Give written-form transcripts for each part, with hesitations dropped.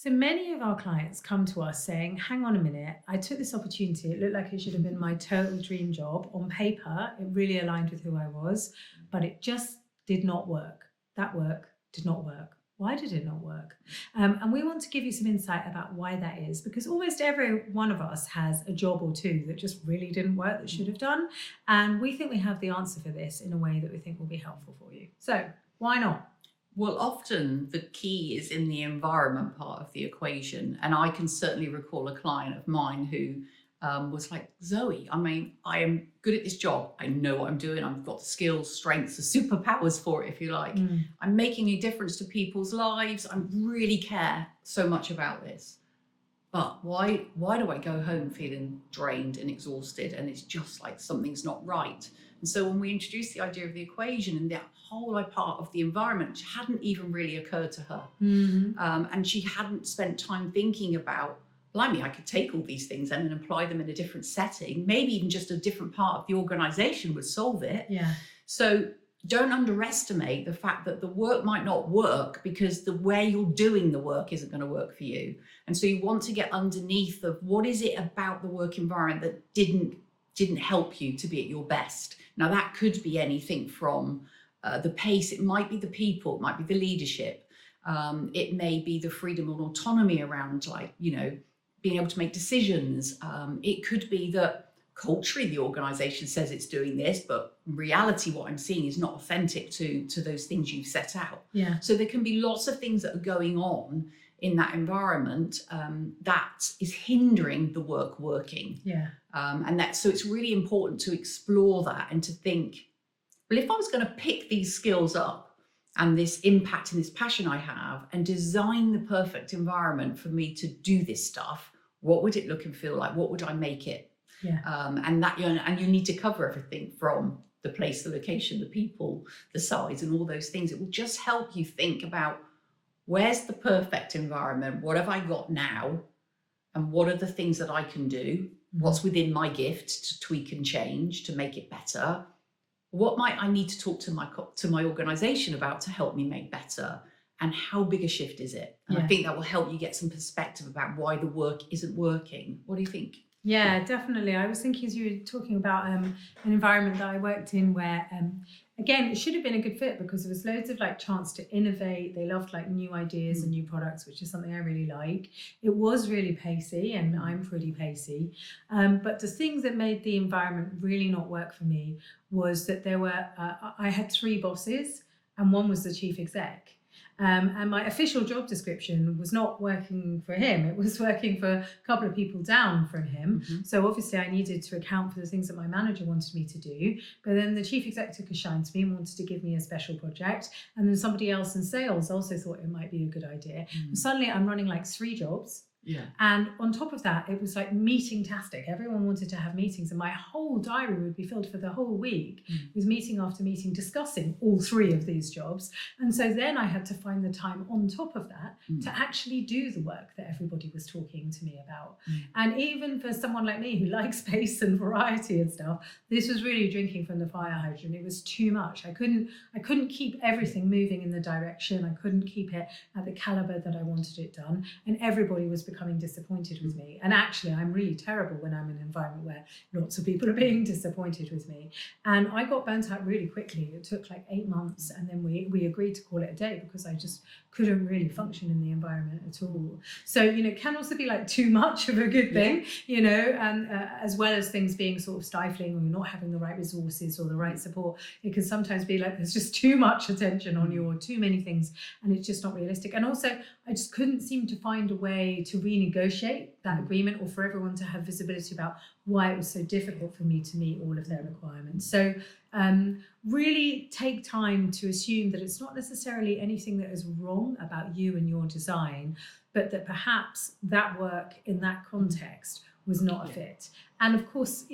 So many of our clients come to us saying, hang on a minute, I took this opportunity. It looked like it should have been my total dream job. On paper, it really aligned with who I was, but it just did not work. That work did not work. Why did it not work? And we want to give you some insight about why that is, because almost every one of us has a job or two that just really didn't work, that should have done. And we think we have the answer for this in a way that we think will be helpful for you. So why not? Well, often the key is in the environment part of the equation. And I can certainly recall a client of mine who was like, Zoe, I mean, I am good at this job. I know what I'm doing. I've got the skills, strengths, the superpowers for it, if you like. I'm making a difference to people's lives. I really care so much about this. But why do I go home feeling drained and exhausted? And it's just like something's not right. And so when we introduced the idea of the equation and that whole part of the environment, which hadn't even really occurred to her. And she hadn't spent time thinking about, blimey, I could take all these things and then apply them in a different setting. Maybe even just a different part of the organization would solve it. Yeah. So don't underestimate the fact that the work might not work because the way you're doing the work isn't going to work for you. And so you want to get underneath of what is it about the work environment that didn't help you to be at your best. Now that could be anything from the pace, it might be the people, it might be the leadership, it may be the freedom and autonomy around being able to make decisions. It could be that culturally the organization says it's doing this, but in reality what I'm seeing is not authentic to those things you've set out. Yeah. So there can be lots of things that are going on in that environment that is hindering the work working. Yeah. So it's really important to explore that and to think, well, if I was going to pick these skills up and this impact and this passion I have and design the perfect environment for me to do this stuff, what would it look and feel like? What would I make it? Yeah. And you need to cover everything from the place, the location, the people, the size, and all those things. It will just help you think about where's the perfect environment? What have I got now? And what are the things that I can do? What's within my gift to tweak and change to make it better? What might I need to talk to my organization about to help me make better? And how big a shift is it? And I think that will help you get some perspective about why the work isn't working. What do you think? Yeah, definitely. I was thinking as you were talking about an environment that I worked in where, again, it should have been a good fit because there was loads of chance to innovate. They loved new ideas and new products, which is something I really like. It was really pacey and I'm pretty pacey. But the things that made the environment really not work for me was that I had 3 bosses and one was the chief exec. And my official job description was not working for him. It was working for a couple of people down from him. So obviously I needed to account for the things that my manager wanted me to do. But then the chief exec took a shine to me and wanted to give me a special project. And then somebody else in sales also thought it might be a good idea. And suddenly I'm running 3 jobs. Yeah. And on top of that, it was meeting-tastic. Everyone wanted to have meetings and my whole diary would be filled for the whole week with meeting after meeting discussing all 3 of these jobs. And so then I had to find the time on top of that to actually do the work that everybody was talking to me about. And even for someone like me who likes pace and variety and stuff, this was really drinking from the fire hydrant. It was too much. I couldn't keep everything moving in the direction. I couldn't keep it at the caliber that I wanted it done. And everybody was becoming disappointed with me. And actually, I'm really terrible when I'm in an environment where lots of people are being disappointed with me. And I got burnt out really quickly. It took 8 months. And then we agreed to call it a day because I just couldn't really function in the environment at all. So, it can also be too much of a good thing, and as well as things being sort of stifling or you're not having the right resources or the right support, it can sometimes be there's just too much attention on you or too many things and it's just not realistic. And also, I just couldn't seem to find a way to renegotiate that agreement or for everyone to have visibility about why it was so difficult for me to meet all of their requirements. So really take time to assume that it's not necessarily anything that is wrong about you and your design, but that perhaps that work in that context was not a fit. And of course,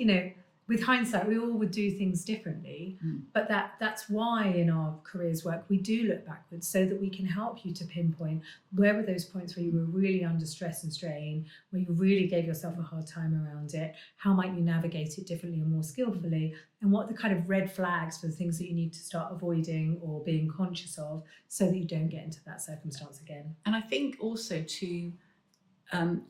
with hindsight, we all would do things differently, but that's why in our careers work, we do look backwards so that we can help you to pinpoint where were those points where you were really under stress and strain, where you really gave yourself a hard time around it, how might you navigate it differently and more skillfully, and what are the kind of red flags for the things that you need to start avoiding or being conscious of so that you don't get into that circumstance again. And I think also to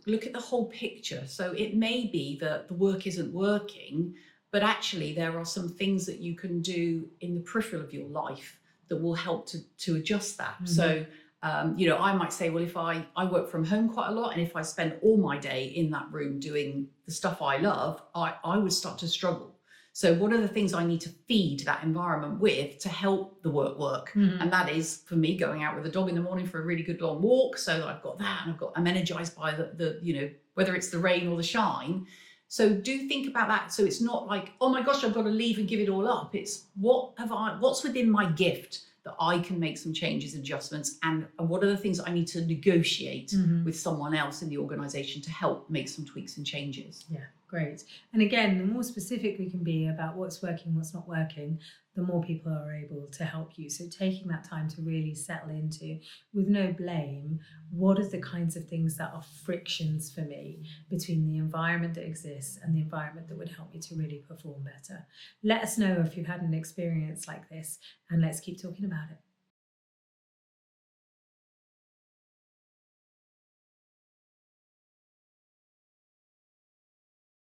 look at the whole picture. So it may be that the work isn't working, but actually there are some things that you can do in the peripheral of your life that will help to adjust that. So, I might say, well, if I work from home quite a lot, and if I spend all my day in that room doing the stuff I love, I would start to struggle. So what are the things I need to feed that environment with to help the work? And that is, for me, going out with the dog in the morning for a really good long walk, so that I've got that, and I'm energized by the whether it's the rain or the shine. So do think about that. So it's not like, oh my gosh, I've got to leave and give it all up. It's what's within my gift that I can make some changes, adjustments, and what are the things I need to negotiate with someone else in the organization to help make some tweaks and changes. Yeah, great. And again, the more specific we can be about what's working, what's not working, the more people are able to help you. So taking that time to really settle into, with no blame, what are the kinds of things that are frictions for me between the environment that exists and the environment that would help me to really perform better. Let us know if you've had an experience like this, and let's keep talking about it.